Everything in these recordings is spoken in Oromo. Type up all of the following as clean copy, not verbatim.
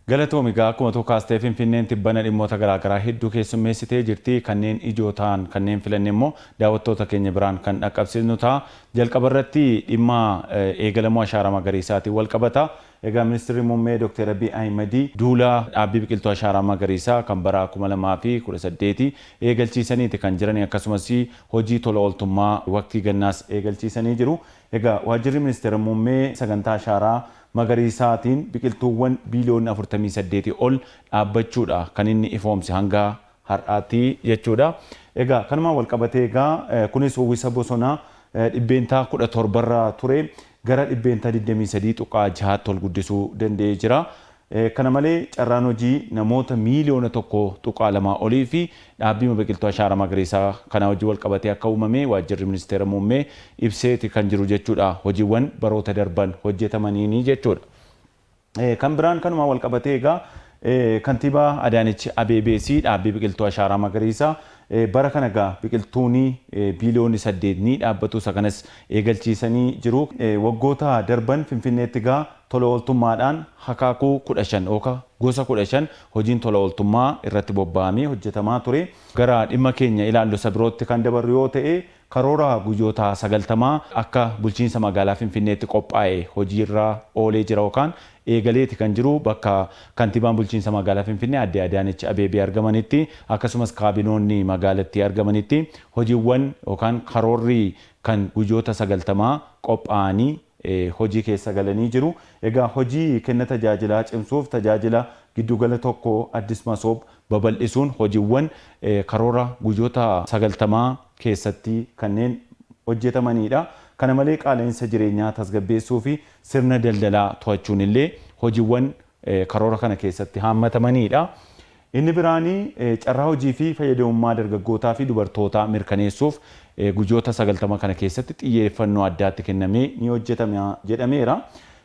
Galatoomii akkuma tokkaastee Finfinneen tibbana dhimmoota garaagaraa hedduu keessummeessitee jirti. Kanneen ijoo ta'an kanneen filanne immoo daawwattoota keenya biraan kan dhaqqabsiisnu ta'a. Jalqaba irratti dhimma eegalamuu ashaaraa magariisaatiin wal qabata. Egaa Ministeerri Muummee Dr. Abiy Ahmed duula dhaabbii biqiltuu ashaaraa magariisaa kan bara 2018 eegalchiisaniiti kan jiran akkasumas hojii tola ooltummaa waqtii gannaas eegalchiisanii jiru. Egaa waajjirri Ministeera Muummee sagantaa ashaaraa magariisaatiin biqiltuuwwan biiliyoona 48 ol dhaabbachuudha kan inni ifoomse hanga har'aatti jechuudha. Egaa kanumaan wal qabatee egaa kunis uwwisa bosonaa dhibbeentaa 17 irraa ture gara dhibbeentaa 23.6 ol guddisuu danda'ee jira. Kana malee carraan hojii namoota miiliyoona 1.2 olii fi dhaabbii biqiltuu ashaaraa magariisaa kana hojii wal qabatee akka uumame waajjirri Ministeera Muummee ibseeti kan jiru jechuudha. Hojiiwwan baroota darban hojjetamaniini jechuudha. Kan biraan kanumaan wal qabatee egaa kantiibaa Adaanech Abeebee dhaabbii biqiltuu ashaaraa magariisaa bara kana egaa biqiltuuni biiliyoonni 8 ni dhaabbatu isa kanas eegalchiisanii jiru. Waggoota darban Finfinneetti egaa tola ooltummaadhaan hakaakuu 15 yookaan gosa 15 hojiin tola ooltummaa irratti bobba'amee hojjetamaa ture. Gara dhimma keenya ilaallu isa birootti kan dabarru yoo ta'e karoora guyyoota 90 akka bulchiinsa magaalaa Finfinneetti qophaa'e hojiirra oolee jira yookaan eegaleeti kan jiru bakka kantiibaan bulchiinsa magaalaa Finfinnee Aadde Adaanech Abeebee argamanitti akkasumas kaabinoonni magaalattii argamanitti hojiiwwan yookaan karoorri kan guyyoota 90 qophaa'anii hojii keessa galanii jiru. Egaa hojii kenna tajaajilaa cimsuuf tajaajila giddugala tokko Addis Masoob babal'isuun hojiiwwan karoora guyyoota 90 keessatti kanneen hojjetamanidha. Kana malee qaala'insa jireenyaa tasgabbeessuu fi sirna daldalaa to'achuun illee hojiiwwan karoora kana keessatti hammatamanidha. Inni biraanii carraa hojii fi fayyadamummaa dargaggootaa fi dubartootaa mirkaneessuuf guyyoota 90 kana keessatti xiyyeeffannoo addaatti kennamee ni hojjetama jedhameera.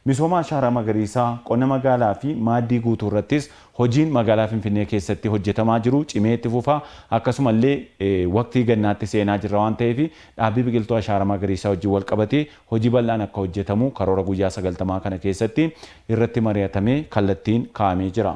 Misooma ashaaraa magariisaa qonna magaalaa fi maaddii guutuu irrattis hojiin magaalaa Finfinnee keessatti hojjetamaa jiru cimee itti fufa. Akkasumallee waqtii gannaatti seenaa jirra waan ta'eef dhaabbii biqiltuu ashaaraa magariisaa hojii wal qabatee hojii bal'aan akka hojjetamu karoora guyyaa 90 kana keessatti irratti mari'atamee kallattiin kaa'amee jira.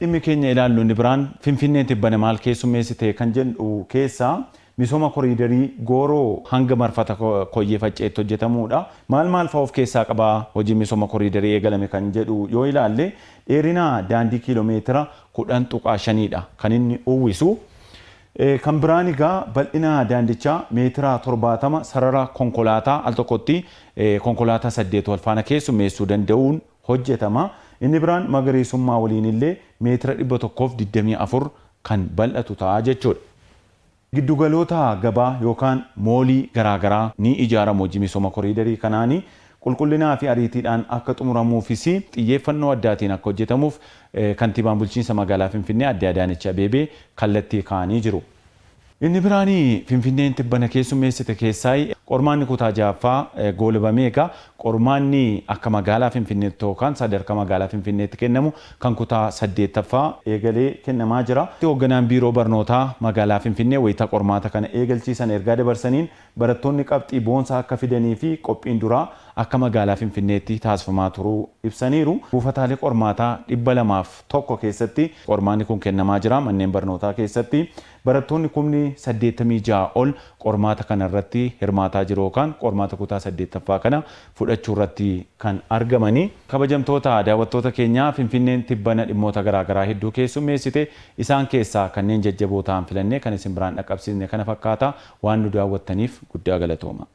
Dhimmi keenya ilaallu inni biraan Finfinneen tibbana maal keessummeessite kan jedhu keessaa misooma koriidarii gooroo hanga marfata koyyee facceetti hojjetamuudha. Maal fa'aa of keessaa qaba hojii misooma koriidarii eegalame kan jedhu yoo ilaalle dheerina daandii kiiloomeetira 10.5dha kan inni uwwisu. Kan biraan egaa bal'ina daandichaa meetira 70 sarara konkolaataa al tokkotti konkolaataa 8 wal faana keessummeessuu danda'uun hojjetama. Inni biraan magariisummaa waliin illee meetira 124 kan bal'atu ta'a jechuudha. Giddugaloota gabaa yookaan moolii garaagaraa ni ijaaramu hojii misooma koriidarii kanaanii qulqullinaa fi ariitiidhaan akka xumuramuufis xiyyeeffannoo addaatiin akka hojjetamuuf kantiibaan bulchiinsa magaalaa Finfinnee Aadde Adaanech Abeebee kallattii kaa'anii jiru. Inni biraanii Finfinneen tibbana keessummeessite keessaa qormaanni kutaa 6ffaa goolabamee egaa qormaanni akka magaalaa Finfinneetti yookaan sadarkaa magaalaa Finfinneetti kennamu kan kutaa 8ffaa eegalee kennamaa jira. Hoogganaan biiroo barnootaa magaalaa Finfinnee wayita qormaata kana eegalchiisan ergaa dabarsaniin barattoonni qabxii boonsaa akka fidanii fi qophiin duraa akka magaalaa Finfinneetti taasifamaa turuu ibsaniiru. Buufataalee qormaataa 201 keessatti qormaanni kun kennamaa jira manneen barnootaa keessatti. Barattoonni 86 ol qormaata kana irratti hirmaataa jiru yookaan qormaata kutaa 8ffaa kana fudhachuu irratti kan argamani. Kabajamtoota daawwattoota keenyaa Finfinneen tibbana dhimmoota garaagaraa hedduu keessummeessite isaan keessaa kanneen jajjaboo ta'an filannee kan isin biraan dhaqqabsiisne kana fakkaata waan nu daawwattaniif guddaa galatooma.